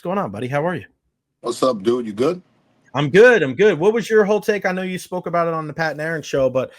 going on, buddy? How are you? What's up, dude? You good? I'm good. I'm good. What was your whole take? I know you spoke about it on the Pat and Aaron show, but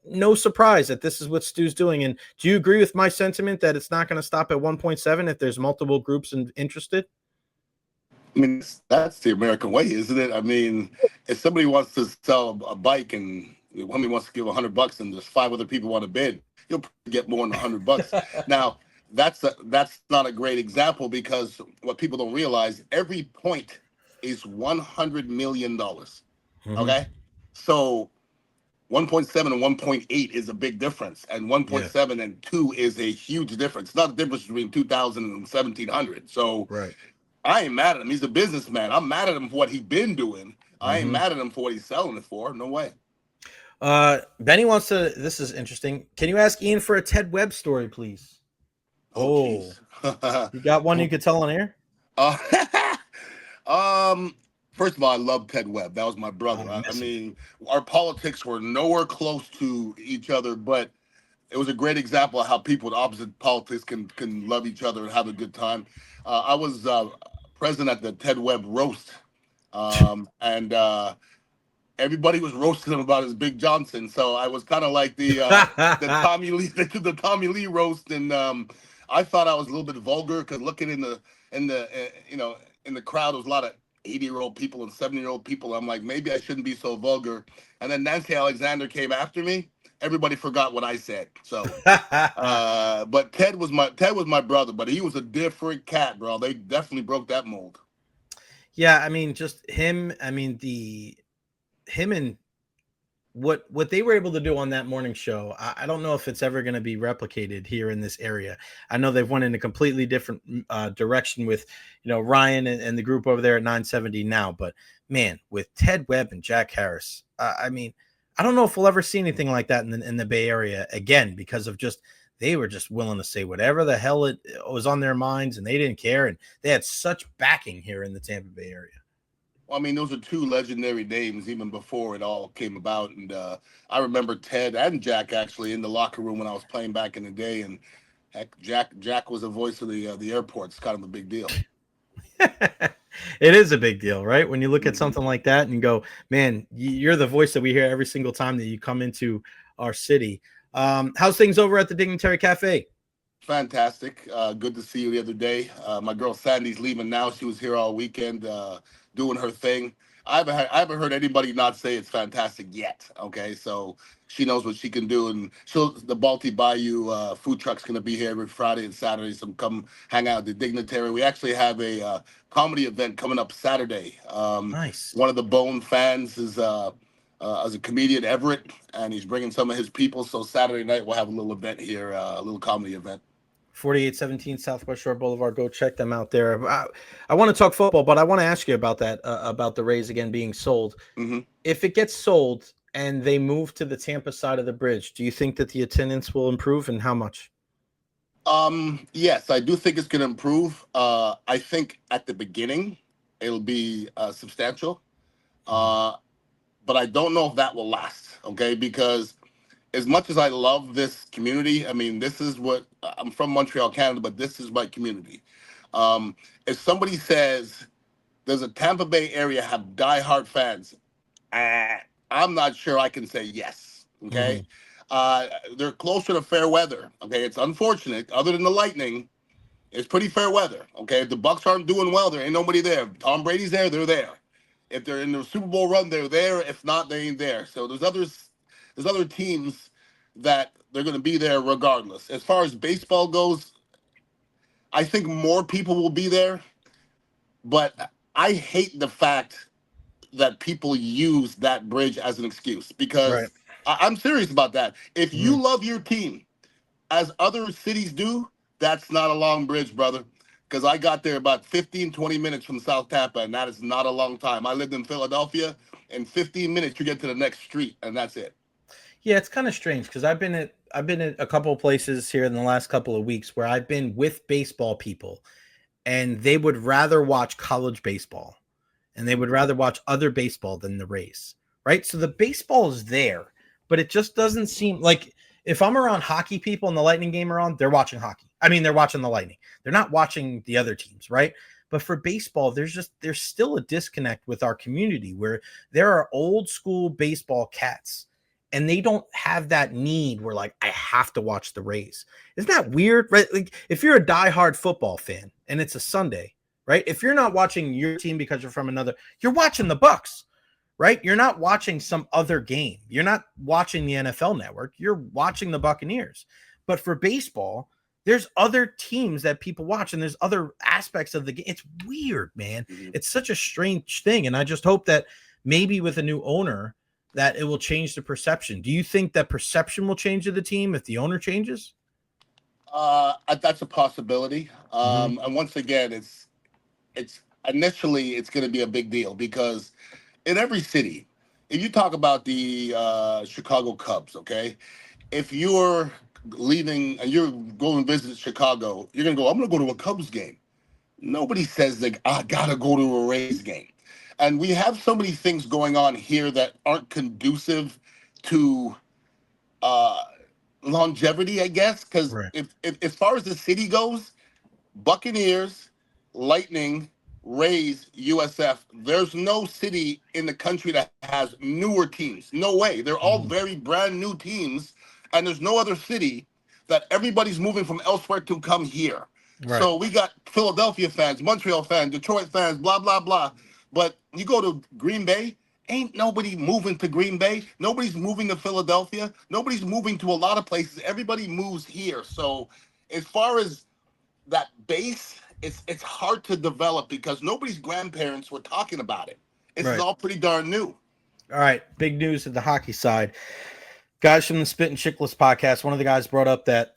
no surprise that this is what Stu's doing. And do you agree with my sentiment that it's not going to stop at 1.7 if there's multiple groups interested? I mean, that's the American way, isn't it? I mean, if somebody wants to sell a bike and somebody wants to give $100 and there's five other people want to bid, you'll get more than $100. Now, that's not a great example because what people don't realize, every point is $100 million. Okay, so 1.7 and 1.8 is a big difference, and 1.7 and 2 is a huge difference. It's not the difference between 2,000 and 1,700. So Right. I ain't mad at him. He's a businessman. I'm mad at him for what he's been doing. I ain't mad at him for what he's selling it for. No way. Benny wants to. This is interesting. Can you ask Ian for a Ted Webb story, please? Oh, You got one you could tell on air? First of all, I love Ted Webb. That was my brother. I mean, our politics were nowhere close to each other, but it was a great example of how people with opposite politics can love each other and have a good time. I was present at the Ted Webb roast, and everybody was roasting him about his Big Johnson. So I was kind of like the Tommy Lee roast, and I thought I was a little bit vulgar because looking in the crowd, there was a lot of 80-year-old people and 70-year-old people. I'm like, maybe I shouldn't be so vulgar. And then Nancy Alexander came after me. Everybody forgot what I said. So, but Ted was my brother, but he was a different cat, bro. They definitely broke that mold. Yeah, I mean, just him. I mean, him and what they were able to do on that morning show. I don't know if it's ever going to be replicated here in this area. I know they've went in a completely different direction with, Ryan and the group over there at 970 now. But man, with Ted Webb and Jack Harris, I mean, I don't know if we'll ever see anything like that in the Bay Area again, because of just they were just willing to say whatever the hell it was on their minds, and they didn't care, and they had such backing here in the Tampa Bay area. Well, I mean, those are two legendary names even before it all came about, and I remember Ted and Jack actually in the locker room when I was playing back in the day, and heck, Jack was the voice of the airport. It's kind of a big deal. It is a big deal, right? When you look at something like that and go, man, you're the voice that we hear every single time that you come into our city. How's things over at the Dignitary Cafe? Fantastic. Good to see you the other day. My girl Sandy's leaving now. She was here all weekend doing her thing. I haven't heard anybody not say it's fantastic yet. Okay, so she knows what she can do, and the Balti Bayou food truck's going to be here every Friday and Saturday. So come hang out at the Dignitary. We actually have a comedy event coming up Saturday. Nice. One of the Bone fans is as a comedian, Everett, and he's bringing some of his people. So Saturday night we'll have a little event here, a little comedy event. 4817 Southwest Shore Boulevard. Go check them out there. I want to talk football, but I want to ask you about that, about the Rays again being sold. Mm-hmm. If it gets sold and they move to the Tampa side of the bridge, do you think that the attendance will improve, and how much? Yes, I do think it's going to improve. I think at the beginning it'll be substantial, but I don't know if that will last. Okay, because as much as I love this community, I mean, this is what I'm from Montreal, Canada, but this is my community. If somebody says there's a Tampa Bay area have diehard fans, I'm not sure I can say yes. Okay. They're closer to fair weather. Okay. It's unfortunate. Other than the Lightning, it's pretty fair weather. Okay. If the Bucks aren't doing well, there ain't nobody there. If Tom Brady's there, they're there. If they're in the Super Bowl run, they're there. If not, they ain't there. So there's other teams that they're going to be there regardless. As far as baseball goes, I think more people will be there, but I hate the fact that people use that bridge as an excuse, because I'm serious about that. If you love your team as other cities do, that's not a long bridge, brother. Because I got there about 15, 20 minutes from South Tampa, and that is not a long time. I lived in Philadelphia. In 15 minutes, you get to the next street, and that's it. Yeah, it's kind of strange because I've been at a couple of places here in the last couple of weeks where I've been with baseball people, and they would rather watch college baseball and they would rather watch other baseball than the Rays, right? So the baseball is there, but it just doesn't seem like if I'm around hockey people and the Lightning game are on, they're watching hockey. I mean, they're watching the Lightning. They're not watching the other teams, right? But for baseball, there's still a disconnect with our community where there are old school baseball cats and they don't have that need where like, I have to watch the Rays. Isn't that weird? Right? Like if you're a diehard football fan and it's a Sunday, right? If you're not watching your team because you're from another, you're watching the Bucks, right? You're not watching some other game. You're not watching the NFL Network. You're watching the Buccaneers. But for baseball, there's other teams that people watch and there's other aspects of the game. It's weird, man. It's such a strange thing. And I just hope that maybe with a new owner that it will change the perception. Do you think that perception will change of the team if the owner changes? That's a possibility. And once again, it's initially it's going to be a big deal because in every city, if you talk about the Chicago Cubs, okay, if you're leaving and you're going to visit Chicago, you're going to go, I'm going to go to a Cubs game. Nobody says that I got to go to a Rays game. And we have so many things going on here that aren't conducive to longevity, I guess, because Right. if as far as the city goes, Buccaneers, Lightning, Rays, USF, there's no city in the country that has newer teams. No way. They're all very brand new teams, and there's no other city that everybody's moving from elsewhere to come here. Right. So we got Philadelphia fans, Montreal fans, Detroit fans, blah, blah, blah. But you go to Green Bay, ain't nobody moving to Green Bay. Nobody's moving to Philadelphia. Nobody's moving to a lot of places. Everybody moves here. So as far as that base, it's hard to develop because nobody's grandparents were talking about it. It's Right. all pretty darn new. All right. Big news at the hockey side. Guys from the Spit and Chickless podcast, one of the guys brought up that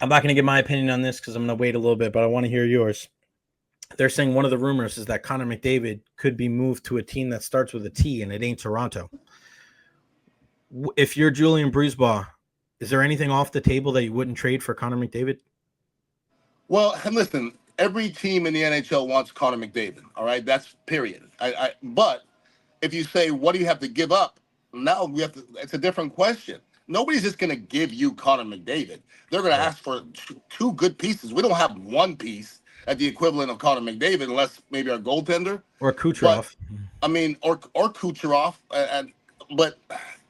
I'm not going to give my opinion on this because I'm going to wait a little bit, but I want to hear yours. They're saying one of the rumors is that Connor McDavid could be moved to a team that starts with a T and it ain't Toronto. If you're Julian Brisebois, is there anything off the table that you wouldn't trade for Connor McDavid? Well, and listen, every team in the NHL wants Connor McDavid. All right, that's period. But if you say, what do you have to give up? Now we have to. It's a different question. Nobody's just going to give you Connor McDavid. They're going to ask for two good pieces. We don't have one piece at the equivalent of Connor McDavid, unless maybe our goaltender or Kucherov. But, I mean, or Kucherov. But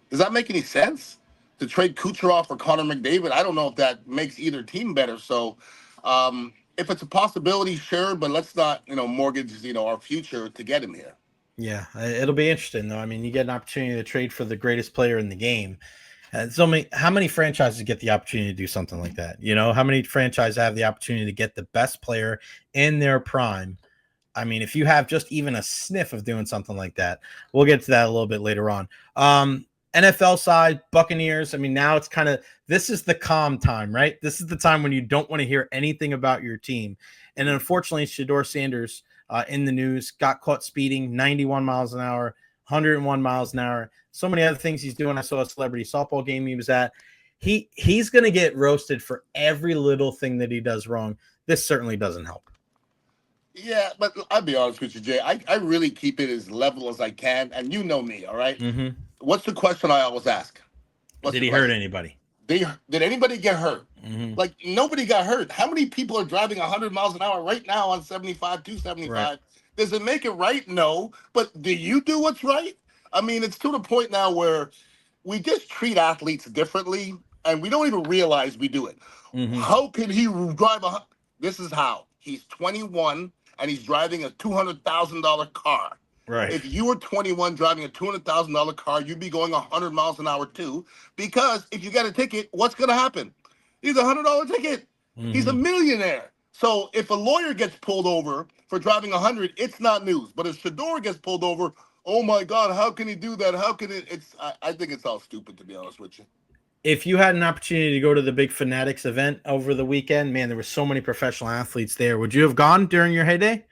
does that make any sense to trade Kucherov for Connor McDavid? I don't know if that makes either team better. So, if it's a possibility, sure, but let's not, mortgage, our future to get him here. Yeah, it'll be interesting though. I mean, you get an opportunity to trade for the greatest player in the game. And how many franchises get the opportunity to do something like that? How many franchises have the opportunity to get the best player in their prime? I mean, if you have just even a sniff of doing something like that, we'll get to that a little bit later on. NFL side, Buccaneers. I mean, now it's this is the calm time, right? This is the time when you don't want to hear anything about your team. And unfortunately, Shedeur Sanders in the news got caught speeding 91 miles an hour, 101 miles an hour. So many other things he's doing. I saw a celebrity softball game he was at. He's going to get roasted for every little thing that he does wrong. This certainly doesn't help. Yeah, but I'll be honest with you, Jay. I really keep it as level as I can. And you know me, all right? Mm-hmm. What's the question I always ask? Did he hurt anybody? Did anybody get hurt? Mm-hmm. Like, nobody got hurt. How many people are driving 100 miles an hour right now on 75, 275? Right. Does it make it right? No. But do you do what's right? I mean, it's to the point now where we just treat athletes differently, and we don't even realize we do it. Mm-hmm. How can he drive This is how. He's 21, and he's driving a $200,000 car. Right. If you were 21 driving a $200,000 car, you'd be going 100 miles an hour too. Because if you get a ticket, what's going to happen? He's a $100 ticket. Mm-hmm. He's a millionaire. So if a lawyer gets pulled over for driving 100, it's not news. But if Shedeur gets pulled over, oh my God, how can he do that? How can it? I think it's all stupid, to be honest with you. If you had an opportunity to go to the big Fanatics event over the weekend, man, there were so many professional athletes there. Would you have gone during your heyday?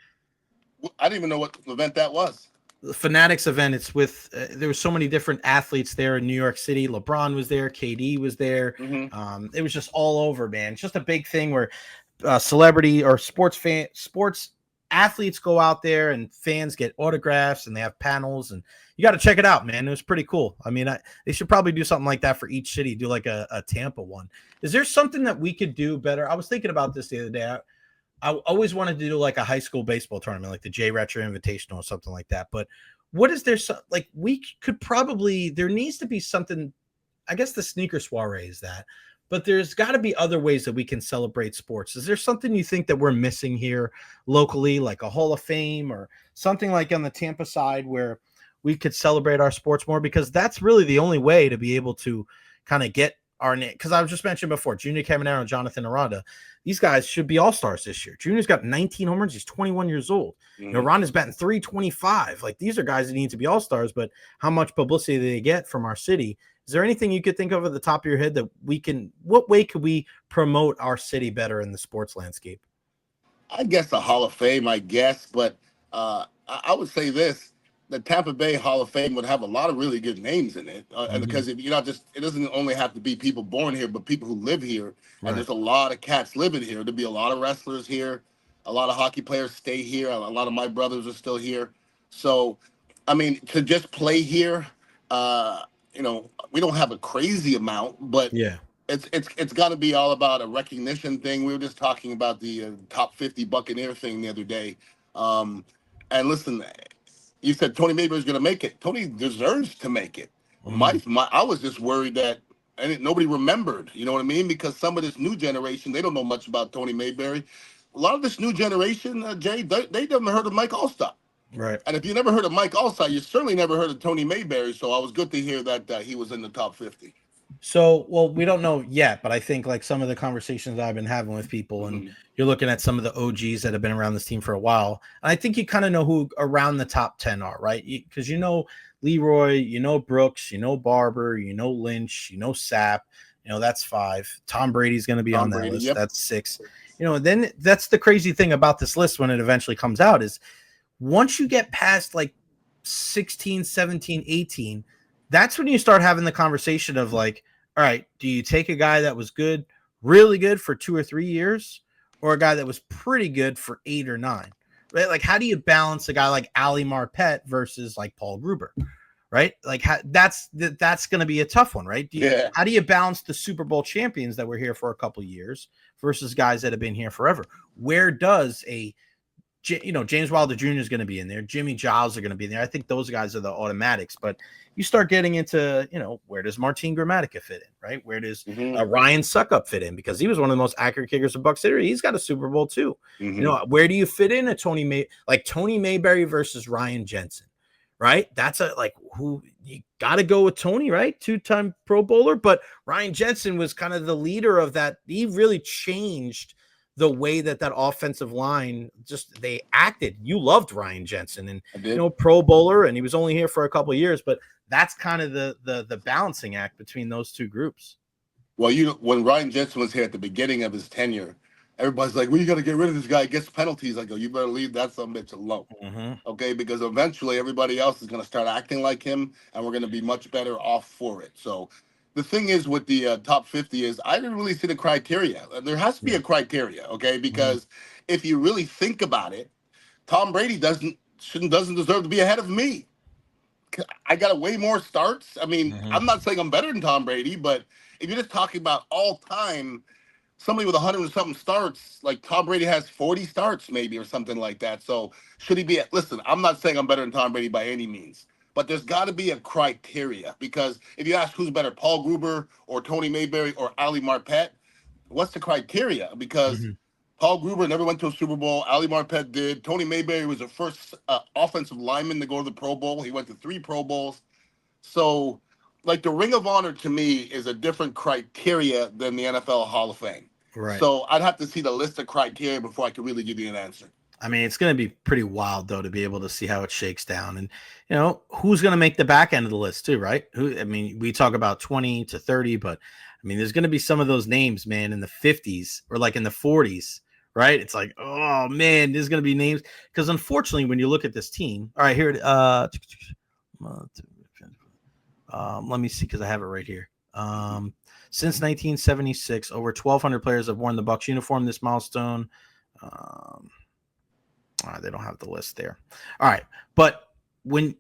I didn't even know what event that was. The Fanatics event, it's with there were so many different athletes there in New York City. LeBron was there, KD was there. Mm-hmm. It was just all over, man. It's just a big thing where celebrity or sports athletes go out there and fans get autographs and they have panels, and you got to check it out, man. It was pretty cool. I mean, they should probably do something like that for each city. Do like a Tampa one. Is there something that we could do better? I was thinking about this the other day. I always wanted to do like a high school baseball tournament, like the Recher Invitational or something like that. But what is there? Like we could probably, there needs to be something. I guess the sneaker soiree is that, but there's got to be other ways that we can celebrate sports. Is there something you think that we're missing here locally, like a Hall of Fame or something like on the Tampa side where we could celebrate our sports more? Because that's really the only way to be able to kind of get our name. Because I was just mentioned before, Junior Caminero and Jonathan Aranda, these guys should be all-stars this year. Junior's got 19 home runs. He's 21 years old. You know, Aranda's batting 325. Like, these are guys that need to be all-stars, but how much publicity they get from our city? Is there anything you could think of at the top of your head that we can, what way could we promote our city better in the sports landscape? I guess a Hall of Fame, I guess, but I would say this: the Tampa Bay Hall of Fame would have a lot of really good names in it, and because if you're not just, it doesn't only have to be people born here, but people who live here, and there's a lot of cats living here. There'd be a lot of wrestlers here, a lot of hockey players stay here. A lot of my brothers are still here, so I mean, to just play here, you know, we don't have a crazy amount, but Yeah. It's got to be all about a recognition thing. We were just talking about the top 50 Buccaneer thing the other day. And listen, you said Tony Mayberry's going to make it. Tony deserves to make it. I was just worried that nobody remembered, you know what I mean? Because some of this new generation, they don't know much about Tony Mayberry. A lot of this new generation, Jay, they never heard of Mike Allstott. Right. And if you never heard of Mike Allstott, you certainly never heard of Tony Mayberry. So I was good to hear that he was in the top 50. So, well, we don't know yet, but I think like some of the conversations that I've been having with people, and you're looking at some of the OGs that have been around this team for a while, and I think you kind of know who around the top 10 are, right? Because you know Leroy, you know Brooks, you know Barber, you know Lynch, you know Sapp, you know that's 5. Tom Brady's going to be on that list. Yep. That's 6. You know, then that's the crazy thing about this list when it eventually comes out is once you get past like 16, 17, 18, that's when you start having the conversation of like, all right, do you take a guy that was good, really good for 2 or 3 years, or a guy that was pretty good for 8 or 9, right? Like, how do you balance a guy like Ali Marpet versus like Paul Gruber, right? Like that's going to be a tough one, right? How do you balance the Super Bowl champions that were here for a couple of years versus guys that have been here forever? Where does James Wilder Jr. is going to be in there. Jimmy Giles are going to be in there. I think those guys are the automatics, but you start getting into, where does Martin Gramatica fit in, right? Where does Ryan Suckup fit in? Because he was one of the most accurate kickers of Buck City. He's got a Super Bowl too. Where do you fit in a Tony Mayberry versus Ryan Jensen, right? That's who you got to go with Tony, right? 2-time Pro Bowler, but Ryan Jensen was kind of the leader of that. He really changed the way that offensive line they acted. You loved Ryan Jensen, and Pro Bowler, and he was only here for a couple of years, but that's kind of the balancing act between those two groups. Well, when Ryan Jensen was here at the beginning of his tenure, everybody's like, "Well, you got to get rid of this guy. He gets penalties." I go, "You better leave that some bitch alone, okay? Because eventually everybody else is going to start acting like him, and we're going to be much better off for it." So. The thing is with the top 50 is I didn't really see the criteria. There has to be a criteria, okay? Because if you really think about it, Tom Brady doesn't deserve to be ahead of me. I got way more starts. I mean, I'm not saying I'm better than Tom Brady, but if you're just talking about all time, somebody with 100 and something starts, like Tom Brady has 40 starts maybe or something like that. So should he be listen, I'm not saying I'm better than Tom Brady by any means. But there's got to be a criteria, because if you ask who's better, Paul Gruber or Tony Mayberry or Ali Marpet, what's the criteria? Because Paul Gruber never went to a Super Bowl. Ali Marpet did. Tony Mayberry was the first offensive lineman to go to the Pro Bowl. He went to 3 Pro Bowls. So, like, the Ring of Honor to me is a different criteria than the NFL Hall of Fame. Right. So I'd have to see the list of criteria before I could really give you an answer. I mean, it's going to be pretty wild, though, to be able to see how it shakes down. And, who's going to make the back end of the list, too, right? We talk about 20 to 30, but, there's going to be some of those names, man, in the 50s or like in the 40s, right? It's like, oh, man, there's going to be names. Because, unfortunately, when you look at this team, all right, here, let me see, because I have it right here. Since 1976, over 1,200 players have worn the Bucs uniform. This milestone. They don't have the list there. All right. But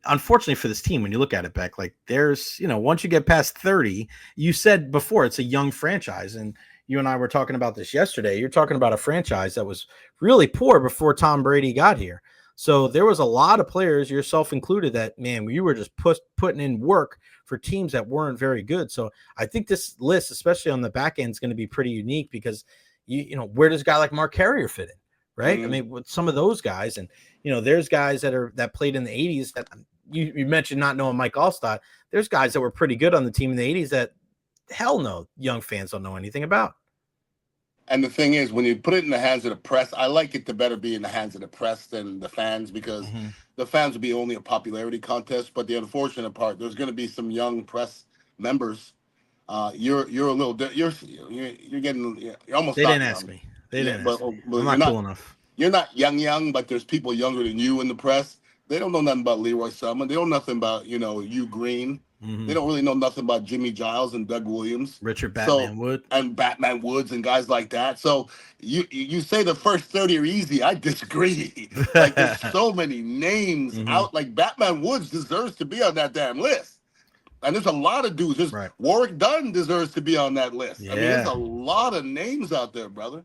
unfortunately for this team, when you look at it back, like there's, once you get past 30, you said before it's a young franchise, and, you and I were talking about this yesterday. You're talking about a franchise that was really poor before Tom Brady got here. So there was a lot of players, yourself included, that, man, we were just putting in work for teams that weren't very good. So I think this list, especially on the back end, is going to be pretty unique because you know, where does a guy like Mark Carrier fit in? Right. I mean, with some of those guys, and, you know, there's guys that played in the 80s that you mentioned not knowing Mike Allstott. There's guys that were pretty good on the team in the 80s that, hell no, young fans don't know anything about. And the thing is, when you put it in the hands of the press, I like it to better be in the hands of the press than the fans, because the fans will be only a popularity contest. But the unfortunate part, there's going to be some young press members. You're a little you're getting you're almost They not didn't young. ask me. They didn't but, ask me. but I'm you're not cool enough. You're not young, but there's people younger than you in the press. They don't know nothing about Leroy Selman. They don't know nothing about, Hugh Green. They don't really know nothing about Jimmy Giles and Doug Williams. Richard Batman Wood. And Batman Woods and guys like that. So you say the first 30 are easy. I disagree. Like, there's so many names out. Like, Batman Woods deserves to be on that damn list. And there's a lot of dudes. There's Warwick Dunn deserves to be on that list. Yeah. I mean, there's a lot of names out there, brother.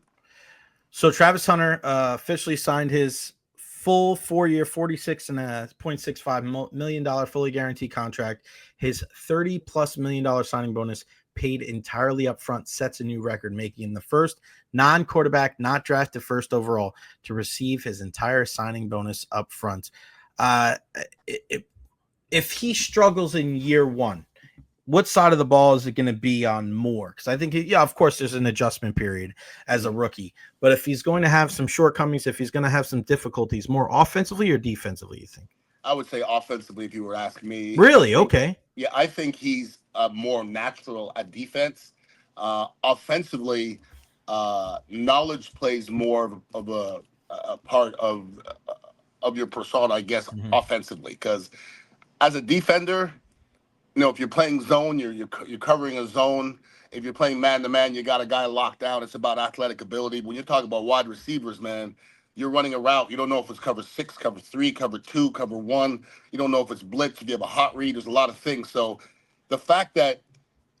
So Travis Hunter officially signed his full 4-year, $46.65 million fully guaranteed contract. His $30+ million signing bonus, paid entirely up front, sets a new record, making him the first non-quarterback not drafted first overall to receive his entire signing bonus up front. If he struggles in year one, what side of the ball is it going to be on more? Because I think, of course, there's an adjustment period as a rookie. But if he's going to have some shortcomings, if he's going to have some difficulties, more offensively or defensively, you think? I would say offensively, if you were asking me. Really? Okay. Yeah, I think he's more natural at defense. Offensively, knowledge plays more of a part of your persona, I guess, offensively. Because as a defender, if you're playing zone, you're covering a zone. If you're playing man-to-man, you got a guy locked down. It's about athletic ability. When you're talking about wide receivers, man, you're running a route. You don't know if it's cover 6, cover 3, cover 2, cover 1. You don't know if it's blitz, if you have a hot read. There's a lot of things. So the fact that,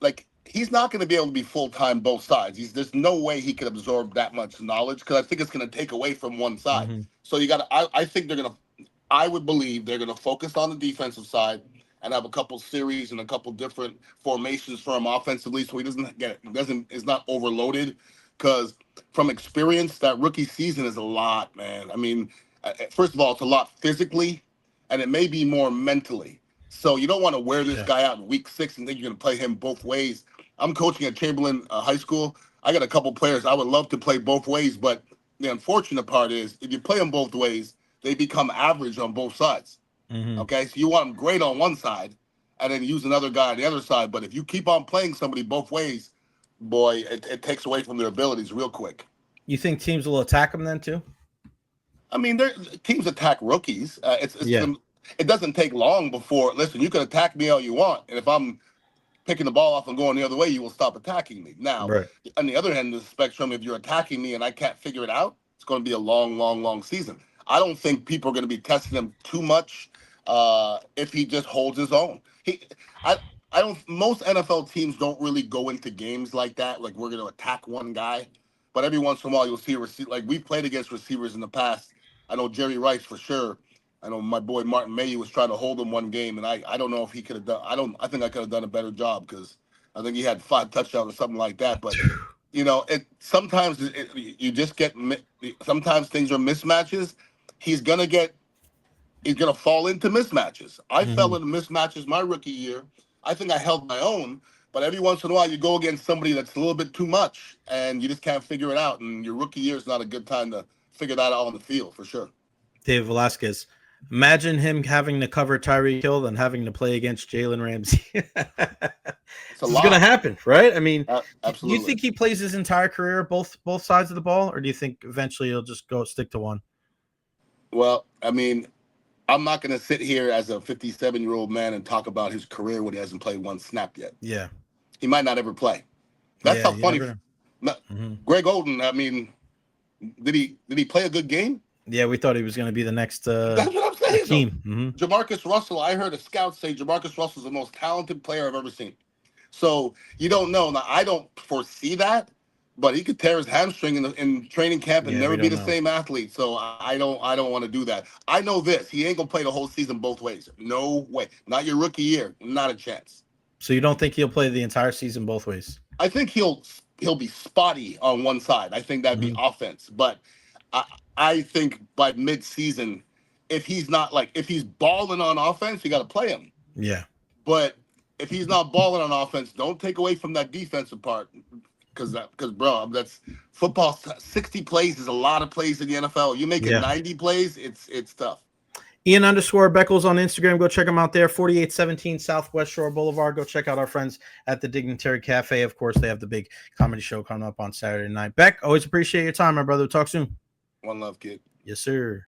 like, he's not going to be able to be full-time both sides. There's no way he could absorb that much knowledge, because I think it's going to take away from one side. So you got to – I think they're going to – I would believe they're going to focus on the defensive side and have a couple series and a couple different formations for him offensively, so he is not overloaded. Because from experience, that rookie season is a lot, man. I mean, first of all, it's a lot physically, and it may be more mentally. So you don't want to wear this guy out in week 6 and think you're going to play him both ways. I'm coaching at Chamberlain High School. I got a couple players I would love to play both ways, but the unfortunate part is if you play them both ways, they become average on both sides. Okay, so you want them great on one side and then use another guy on the other side. But if you keep on playing somebody both ways, boy, it takes away from their abilities real quick. You think teams will attack them then too? I mean, teams attack rookies. It doesn't take long before, listen, you can attack me all you want. And if I'm picking the ball off and going the other way, you will stop attacking me. Now, on the other end of the spectrum, if you're attacking me and I can't figure it out, it's going to be a long, long, long season. I don't think people are going to be testing him too much if he just holds his own. Most NFL teams don't really go into games like that, like we're going to attack one guy. But every once in a while, you'll see a receiver. Like, we've played against receivers in the past. I know Jerry Rice for sure. I know my boy Martin Mayhew was trying to hold him one game, and I don't know if he could have done. I think I could have done a better job, because I think he had 5 touchdowns or something like that. But sometimes you just get. Sometimes things are mismatches. He's gonna fall into mismatches. I fell into mismatches my rookie year. I think I held my own, but every once in a while you go against somebody that's a little bit too much, and you just can't figure it out. And your rookie year is not a good time to figure that out on the field, for sure. Dave Velasquez, imagine him having to cover Tyreek Hill and having to play against Jalen Ramsey. It's going to happen, right? I mean, absolutely. Do you think he plays his entire career both sides of the ball, or do you think eventually he'll just stick to one? Well, I mean, I'm not going to sit here as a 57-year-old man and talk about his career when he hasn't played one snap yet. Yeah. He might not ever play. That's how funny. Greg Oden, I mean, did he play a good game? Yeah, we thought he was going to be the next That's what I'm saying, team. Jamarcus Russell, I heard a scout say Jamarcus Russell's the most talented player I've ever seen. So you don't know. Now, I don't foresee that, But he could tear his hamstring in training camp and Yeah, we never be don't the know. same athlete. So I don't want to do that. I know this. He ain't gonna play the whole season both ways. No way. Not your rookie year. Not a chance. So you don't think he'll play the entire season both ways? I think he'll be spotty on one side. I think that'd be offense. But I I think by mid-season, if he's balling on offense, you got to play him. Yeah. But if he's not balling on offense, don't take away from that defensive part. Because bro, that's football. 60 plays is a lot of plays in the NFL. You make it 90 plays, it's tough. Ian_Beckles on Instagram. Go check him out there. 4817 Southwest Shore Boulevard. Go check out our friends at the Dignitary Cafe. Of course, they have the big comedy show coming up on Saturday night. Beck, always appreciate your time, my brother. Talk soon. One love, kid. Yes, sir.